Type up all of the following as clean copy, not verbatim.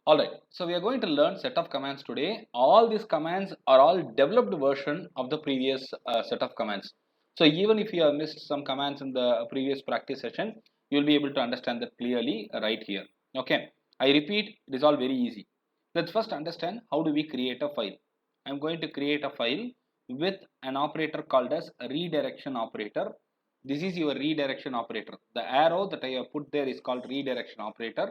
Alright, so we are going to learn set of commands today. All these commands are all developed version of the previous set of commands. So even if you have missed some commands in the previous practice session, you will be able to understand that clearly right here. Okay, I repeat, it is all very easy. Let's first understand how do we create a file. I am going to create a file with an operator called as a redirection operator. This is your redirection operator. The arrow that I have put there is called redirection operator.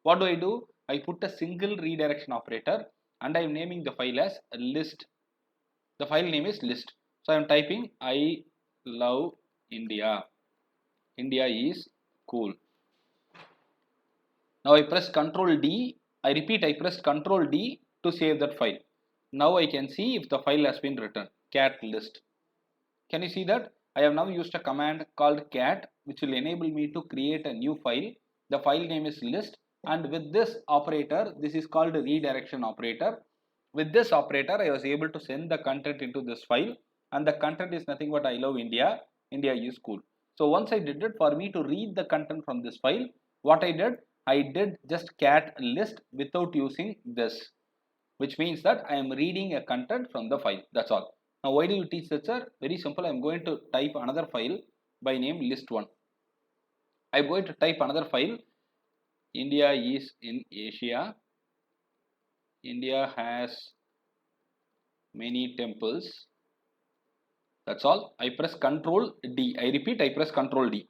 What do? I put a single redirection operator and I am naming the file as list. The file name is list. So I am typing I love India. India is cool. Now I press Ctrl D. I repeat, I pressed Ctrl D to save that file. Now I can see if the file has been written. Cat list. Can you see that? I have now used a command called cat which will enable me to create a new file. The file name is list, and with this operator, this is called redirection operator. With this operator, I was able to send the content into this file, and the content is nothing but I love India. India is cool. So once I did it, for me to read the content from this file, what I did just cat list without using this, which means that I am reading a content from the file. That's all. Now why do you teach that, sir? Very simple. I am going to type another file by name list1. I am going to type another file. India is in Asia. India has many temples. That's all. I press Ctrl D. I repeat, I press Ctrl D.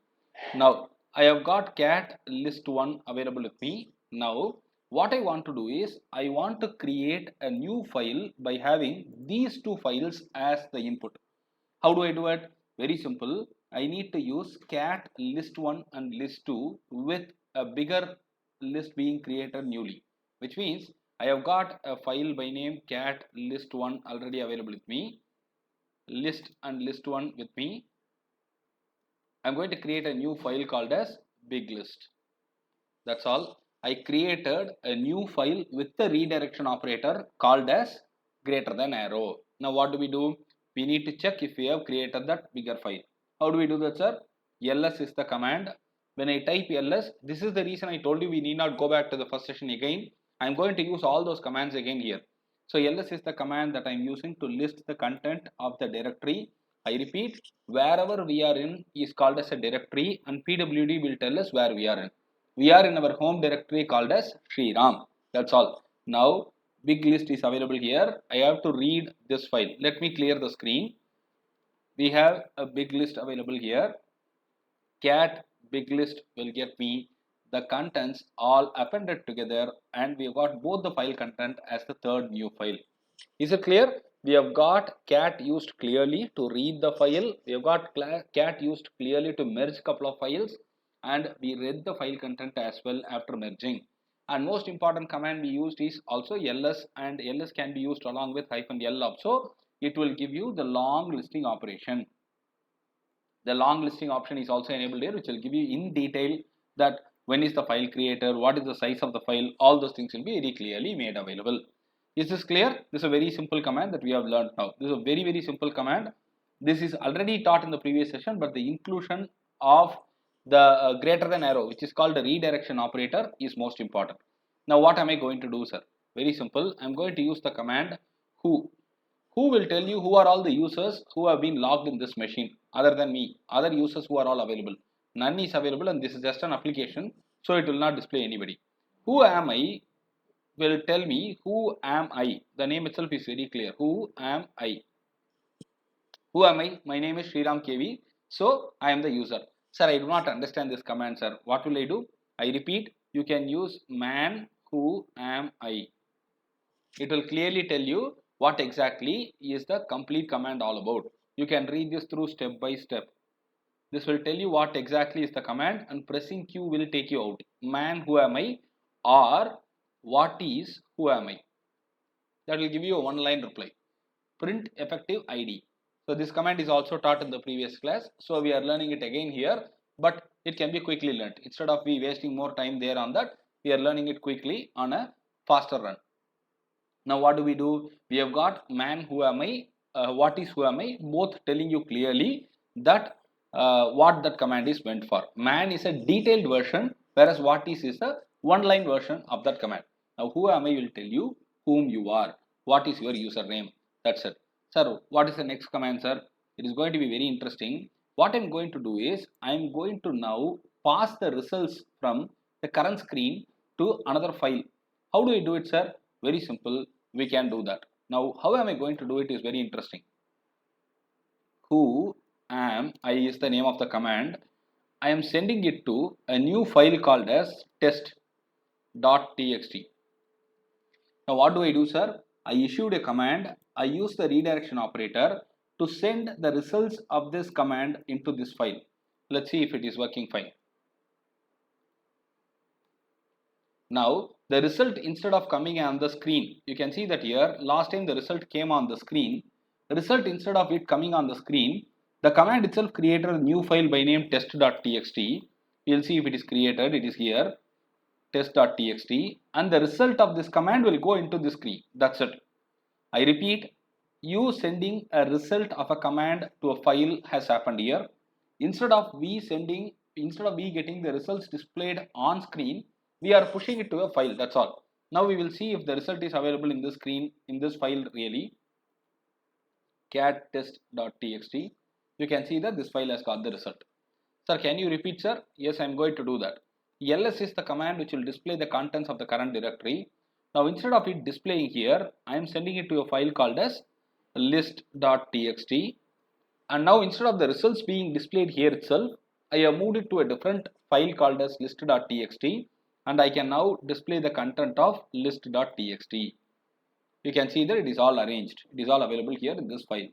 Now I have got cat list1 available with me. Now what I want to do is I want to create a new file by having these two files as the input. How do I do it? Very simple. I need to use cat list1 and list2 with a bigger list being created newly, which means I have got a file by name cat list1 already available with me, list and list1 with me. I'm going to create a new file called as big list. That's all. I created a new file with the redirection operator called as greater than arrow. Now what do? We need to check if we have created that bigger file. How do we do that, sir? ls is the command. When I type ls, this is the reason I told you we need not go back to the first session again. I'm going to use all those commands again here. So ls is the command that I'm using to list the content of the directory. I repeat, wherever we are in is called as a directory, and pwd will tell us where we are in. We are in our home directory called as Sri Ram. That's all. Now big list is available here. I have to read this file. Let me clear the screen. We have a big list available here. Cat big list will get me the contents all appended together, and we have got both the file content as the third new file. Is it clear? We have got cat used clearly to read the file. We have got cat used clearly to merge couple of files, and we read the file content as well after merging. And most important command we used is also ls, and ls can be used along with -l also. It will give you the long listing operation. The long listing option is also enabled here, which will give you in detail that when is the file created, what is the size of the file, all those things will be very clearly made available. Is this clear? This is a very simple command that we have learned now. This is a very simple command. This is already taught in the previous session, but the inclusion of the greater than arrow, which is called a redirection operator, is most important. Now what am I going to do, sir? Very simple. I am going to use the command who. Who will tell you who are all the users who have been logged in this machine other than me, other users who are all available. None is available, and this is just an application, so it will not display anybody. Who am I will tell me who am I. The name itself is very clear. Who am I? Who am I? My name is Sriram KV. So I am the user. Sir, I do not understand this command, sir. What will I do? I repeat, you can use man who am I. It will clearly tell you what exactly is the complete command all about. You can read this through step by step. This will tell you what exactly is the command, and pressing Q will take you out. Man who am I, or what is who am I. That will give you a one-line reply. Print effective ID. So this command is also taught in the previous class. So we are learning it again here, but it can be quickly learnt. Instead of we wasting more time there on that, we are learning it quickly on a faster run. Now what do? We have got man who am I, what is who am I, both telling you clearly that what that command is meant for. Man is a detailed version, whereas what is a one-line version of that command. Now who am I will tell you whom you are. What is your username? That's it. Sir, what is the next command, sir? It is going to be very interesting. What I am going to do is I am going to now pass the results from the current screen to another file. How do I do it, sir? Very simple. We can do that. Now, how am I going to do it is very interesting. Who am I is the name of the command. I am sending it to a new file called as test.txt. Now what do I do, sir? I issued a command. I use the redirection operator to send the results of this command into this file. Let's see if it is working fine. Now the result, instead of coming on the screen, you can see that here last time the result came on the screen. The result, instead of it coming on the screen, the command itself created a new file by name test.txt. You'll see if it is created. It is here, test.txt, and the result of this command will go into the screen. That's it. I repeat, you sending a result of a command to a file has happened here. Instead of we getting the results displayed on screen, we are pushing it to a file. That's all. Now we will see if the result is available in this screen, in this file really. Cat test.txt. You can see that this file has got the result. Sir, can you repeat, sir? Yes, I am going to do that. ls is the command which will display the contents of the current directory. Now instead of it displaying here, I am sending it to a file called as list.txt, and now instead of the results being displayed here itself, I have moved it to a different file called as list.txt, and I can now display the content of list.txt. You can see that it is all arranged. It is all available here in this file.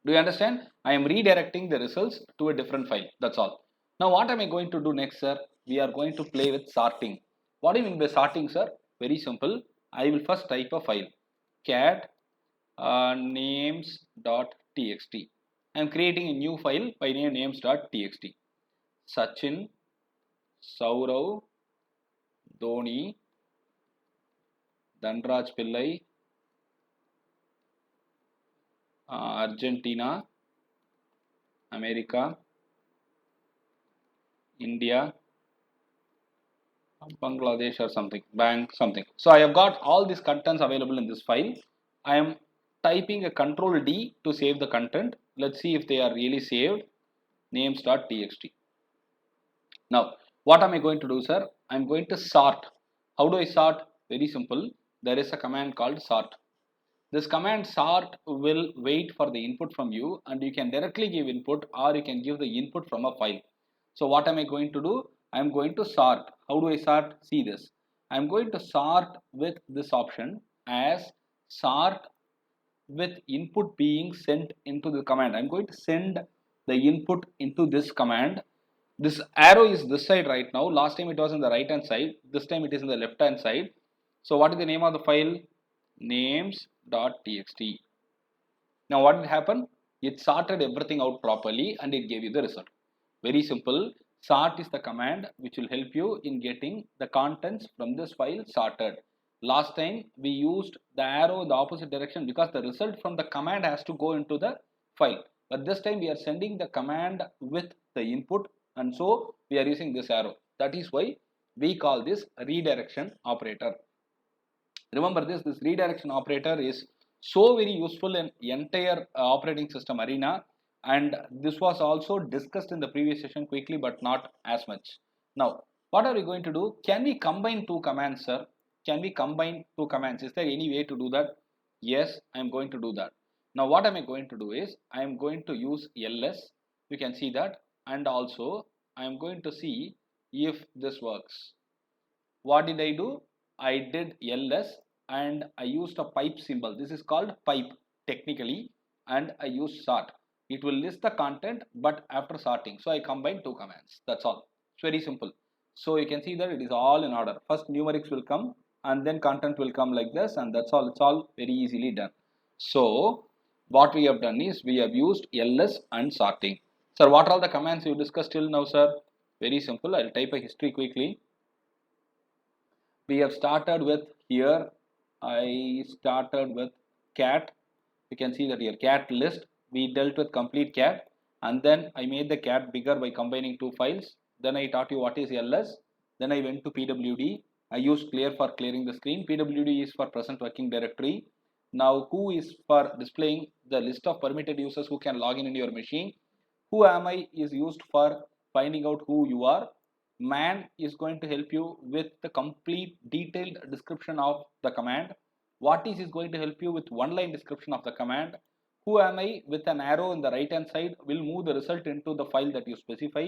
Do you understand? I am redirecting the results to a different file. That's all. Now what am I going to do next, sir? We are going to play with sorting. What do you mean by sorting, sir? Very simple. I will first type a file, cat names.txt. I am creating a new file by name names.txt. Sachin, Saurav, Dhoni, Dhanraj Pillai, Argentina, America, India, Bangladesh or something, bank something. So I have got all these contents available in this file. I am typing a control D to save the content. Let's see if they are really saved. Names.txt. Now what am I going to do, sir? I am going to sort. How do I sort? Very simple. There is a command called sort. This command sort will wait for the input from you, and you can directly give input or you can give the input from a file. So what am I going to do? I am going to sort. How do I sort? See this. I am going to sort with this option as sort with input being sent into the command. I am going to send the input into this command. This arrow is this side right now. Last time it was on the right hand side. This time it is on the left hand side. So what is the name of the file? Names.txt. Now what did happen? It sorted everything out properly and it gave you the result. Very simple. Sort is the command which will help you in getting the contents from this file sorted. Last time we used the arrow in the opposite direction because the result from the command has to go into the file. But this time we are sending the command with the input, and so we are using this arrow. That is why we call this redirection operator. Remember this redirection operator is so very useful in entire operating system arena, and this was also discussed in the previous session quickly but not as much. Now what are we going to do? Can we combine two commands, sir? Can we combine two commands? Is there any way to do that? Yes, I am going to do that. Now what am I going to do is I am going to use ls. You can see that, and also I am going to see if this works. What did I do? I did ls and I used a pipe symbol. This is called pipe technically, and I used sort. It will list the content but after sorting. So I combined two commands. That's all. It's very simple. So you can see that it is all in order. First numerics will come and then content will come like this, and that's all. It's all very easily done. So what we have done is we have used ls and sorting. Sir, what are all the commands you discussed till now, sir? Very simple. I'll type a history quickly. We have started with here. I started with cat. You can see that here cat list. We dealt with complete cat, and then I made the cat bigger by combining two files. Then I taught you what is ls. Then I went to pwd. I use clear for clearing the screen. PWD is for present working directory. Now who is for displaying the list of permitted users who can log in your machine. Who am I is used for finding out who you are. Man is going to help you with the complete detailed description of the command. What is going to help you with one line description of the command. Who am I with an arrow in the right hand side will move the result into the file that you specify.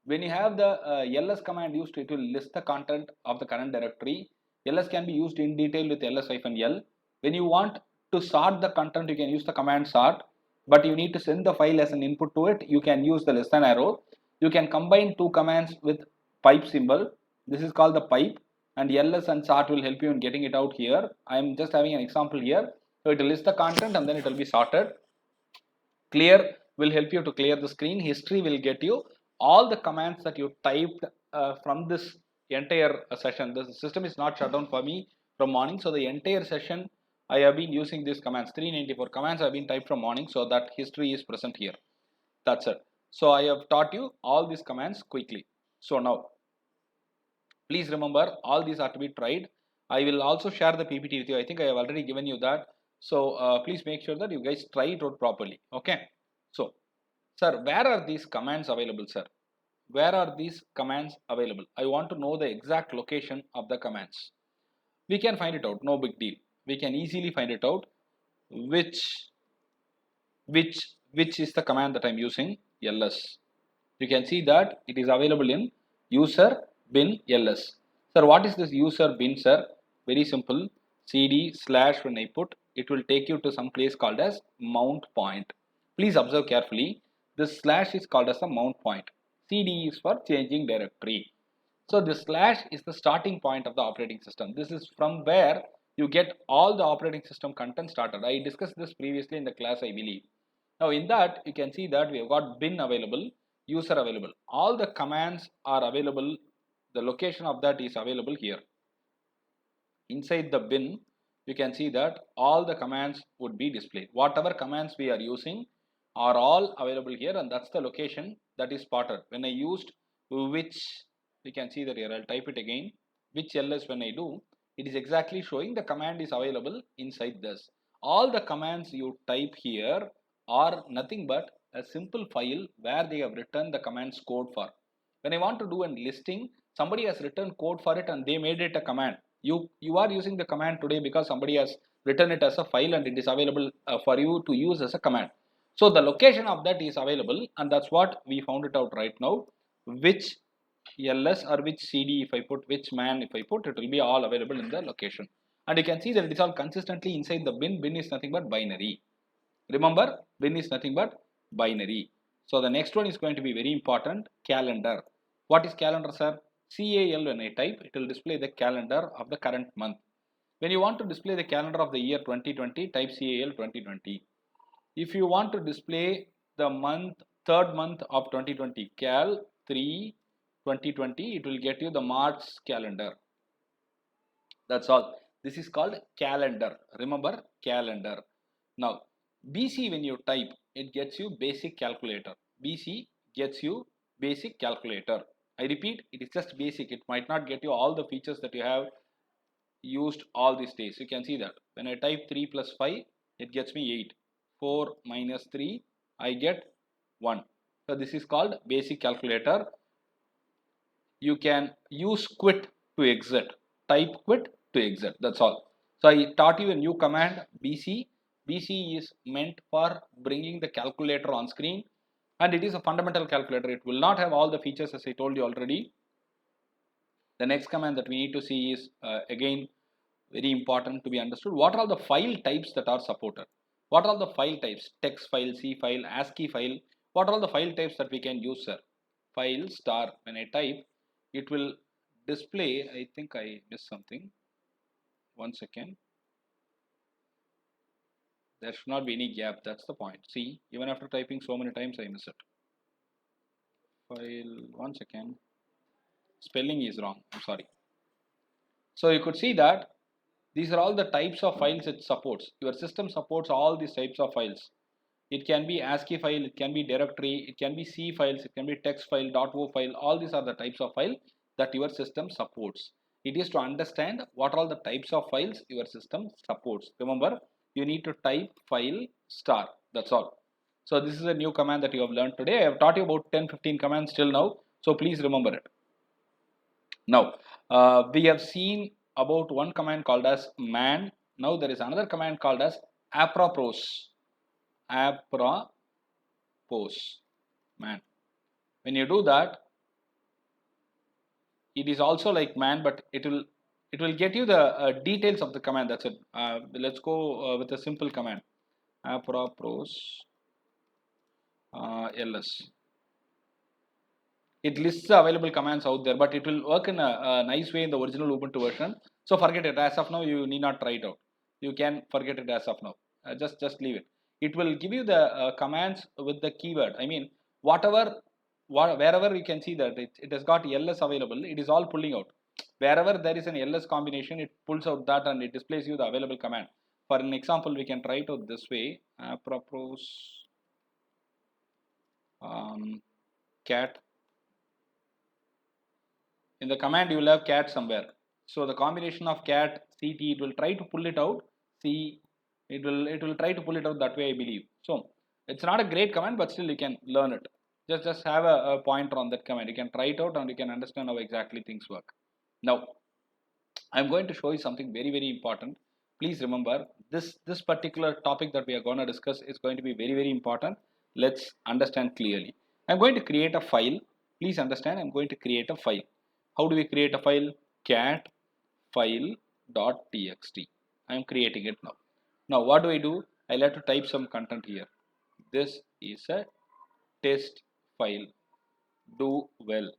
When you have the ls command used, it will list the content of the current directory. Ls can be used in detail with ls-l. When you want to sort the content, you can use the command sort, but you need to send the file as an input to it. You can use the less than arrow. You can combine two commands with pipe symbol. This is called the pipe, and ls and sort will help you in getting it out here. I am just having an example here. So it will list the content and then it will be sorted. Clear will help you to clear the screen. History will get you all the commands that you typed from this entire session. The system is not shut down for me from morning, so the entire session I have been using these commands. 394 commands have been typed from morning, so that history is present here. That's it. So I have taught you all these commands quickly. So now please remember, all these are to be tried. I will also share the PPT with you. I think I have already given you that. So please make sure that you guys try it out properly. Okay. So, sir, where are these commands available, sir? Where are these commands available? I want to know the exact location of the commands. We can find it out. No big deal. We can easily find it out. Which is the command that I'm using? ls. You can see that it is available in user bin ls. Sir, what is this user bin, sir? Very simple. cd / when I put, it will take you to some place called as mount point. Please observe carefully. This slash is called as a mount point. cd is for changing directory. So this slash is the starting point of the operating system. This is from where you get all the operating system content started. I discussed this previously in the class, I believe. Now in that, you can see that we have got bin available, user available. All the commands are available. The location of that is available here. Inside the bin, you can see that all the commands would be displayed. Whatever commands we are using are all available here, and that's the location that is spotted. When I used which, you can see that here. I'll type it again. Which ls when I do, it is exactly showing the command is available inside this. All the commands you type here are nothing but a simple file where they have written the commands code for. When I want to do a listing, somebody has written code for it and they made it a command. You are using the command today because somebody has written it as a file and it is available for you to use as a command. So the location of that is available, and that's what we found it out right now. Which ls or which cd if I put, which man if I put, it will be all available in the location. And you can see that it is all consistently inside the bin. Bin is nothing but binary. Remember, bin is nothing but binary. So the next one is going to be very important, calendar. What is calendar, sir? CAL when I type, it will display the calendar of the current month. When you want to display the calendar of the year 2020, type CAL 2020. If you want to display the third month of 2020, cal 3 2020, it will get you the March calendar. That's all. This is called calendar. Remember, calendar. Now, BC when you type, it gets you basic calculator. BC gets you basic calculator. I repeat, it is just basic. It might not get you all the features that you have used all these days. You can see that. When I type 3 plus 5, it gets me 8. 4 minus 3, I get 1. So this is called basic calculator. You can use quit to exit. Type quit to exit. That's all. So I taught you a new command, BC. BC is meant for bringing the calculator on screen, and it is a fundamental calculator. It will not have all the features as I told you already. The next command that we need to see is again very important to be understood. What are all the file types that are supported? What are all the file types? Text file, C file, ASCII file. What are all the file types that we can use, sir? File star. When I type, it will display. I think I missed something. 1 second. There should not be any gap. That's the point. See, even after typing so many times, I miss it. File. 1 second. Spelling is wrong. I'm sorry. So you could see that these are all the types of files it supports. Your system supports all these types of files. It can be ASCII file, it can be directory, it can be C files, it can be text file, .o file. All these are the types of file that your system supports. It is to understand what all the types of files your system supports. Remember, you need to type file star. That's all. So this is a new command that you have learned today. I have taught you about 10-15 commands till now. So please remember it. Now, we have seen about one command called as man. Now there is another command called as apropos. Apropos, man. When you do that, it is also like man, but it will get you the details of the command. That's it. Let's go with a simple command. Apropos ls. It lists the available commands out there, but it will work in a nice way in the original Ubuntu version. So forget it. As of now, you need not try it out. You can forget it as of now. Just leave it. It will give you the commands with the keyword. I mean, wherever you can see that it has got ls available, it is all pulling out. Wherever there is an ls combination, it pulls out that and it displays you the available command. For an example, we can try it out this way. Apropos cat. In the command you will have cat somewhere. So the combination of cat ct, it will try to pull it out. See, it will try to pull it out that way, I believe. So it's not a great command, but still you can learn it. Just have a pointer on that command. You can try it out and you can understand how exactly things work. Now I'm going to show you something very important. Please remember, this particular topic that we are going to discuss is going to be very important. Let's understand clearly. I'm going to create a file. Please understand, I'm going to create a file. How do we create a file? Cat file.txt. I am creating it now. Now what do I do? I'll have to type some content here. This is a test file. Do well.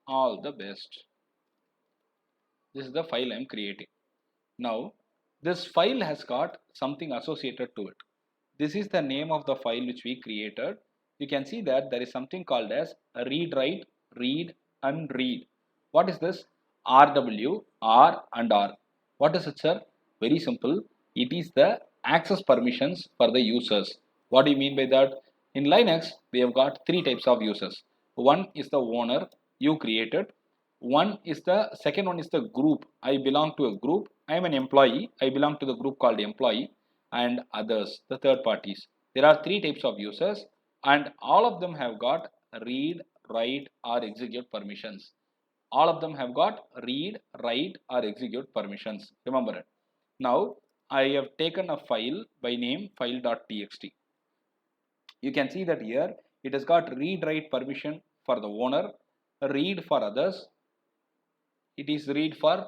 All the best. This is the file I am creating. Now this file has got something associated to it. This is the name of the file which we created. You can see that there is something called as read, write, read and read. What is this? RW, R and R. What is it, sir? Very simple. It is the access permissions for the users. What do you mean by that? In Linux, we have got three types of users. One is the owner, you created. Second one is the group. I belong to a group. I am an employee. I belong to the group called employee. And others, the third parties. There are three types of users and all of them have got read, write or execute permissions. All of them have got read, write or execute permissions. Remember it. Now I have taken a file by name file.txt. You can see that here it has got read, write permission for the owner, read for others. It is read for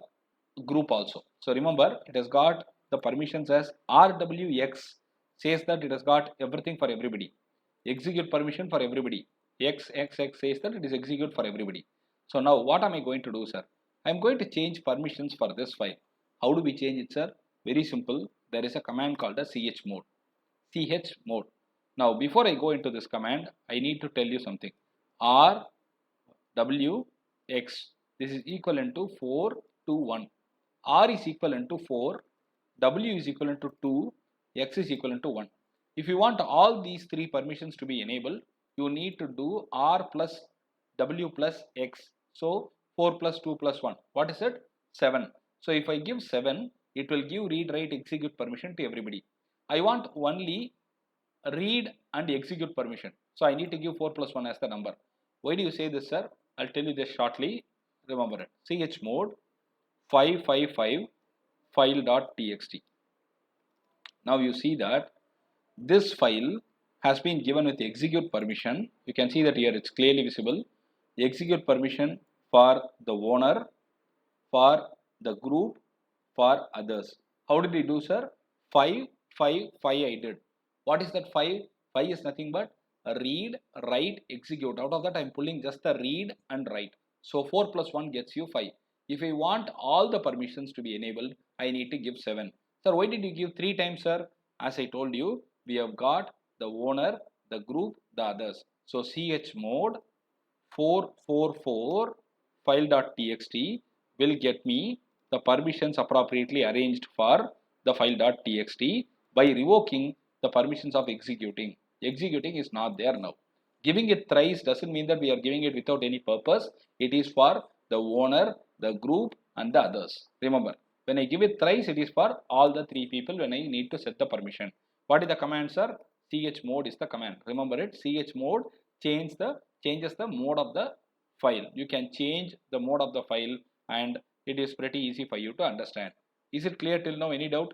group also. So remember, it has got the permissions as RWX says that it has got everything for everybody. Execute permission for everybody. XXX says that it is execute for everybody. So now what am I going to do, sir? I am going to change permissions for this file. How do we change it, sir? Very simple. There is a command called a chmod. Chmod. Now before I go into this command, I need to tell you something. RWX. This is equivalent to 421. R is equivalent to 4, W is equivalent to 2, X is equivalent to 1. If you want all these three permissions to be enabled, you need to do R plus W plus X. So 4 plus 2 plus 1. What is it? 7. So if I give 7, it will give read, write, execute permission to everybody. I want only read and execute permission. So I need to give 4 plus 1 as the number. Why do you say this, sir? I'll tell you this shortly. Remember it. Chmod 555 file.txt. Now you see that this file has been given with execute permission. You can see that here it's clearly visible. The execute permission for the owner, for the group, for others. How did we do, sir? 5, 5, 5 I did. What is that 5? 5 is nothing but read, write, execute. Out of that I am pulling just the read and write. So 4 plus 1 gets you 5. If I want all the permissions to be enabled, I need to give 7. Sir, why did you give 3 times, sir? As I told you, we have got the owner, the group, the others. So chmod 444 file.txt will get me the permissions appropriately arranged for the file.txt by revoking the permissions of executing. Executing is not there now. Giving it thrice doesn't mean that we are giving it without any purpose. It is for the owner, the group and the others. Remember, when I give it thrice, it is for all the 3 people when I need to set the permission. What is the command, sir? Chmod is the command. Remember it, chmod changes the mode of the file. You can change the mode of the file and it is pretty easy for you to understand. Is it clear till now? Any doubt?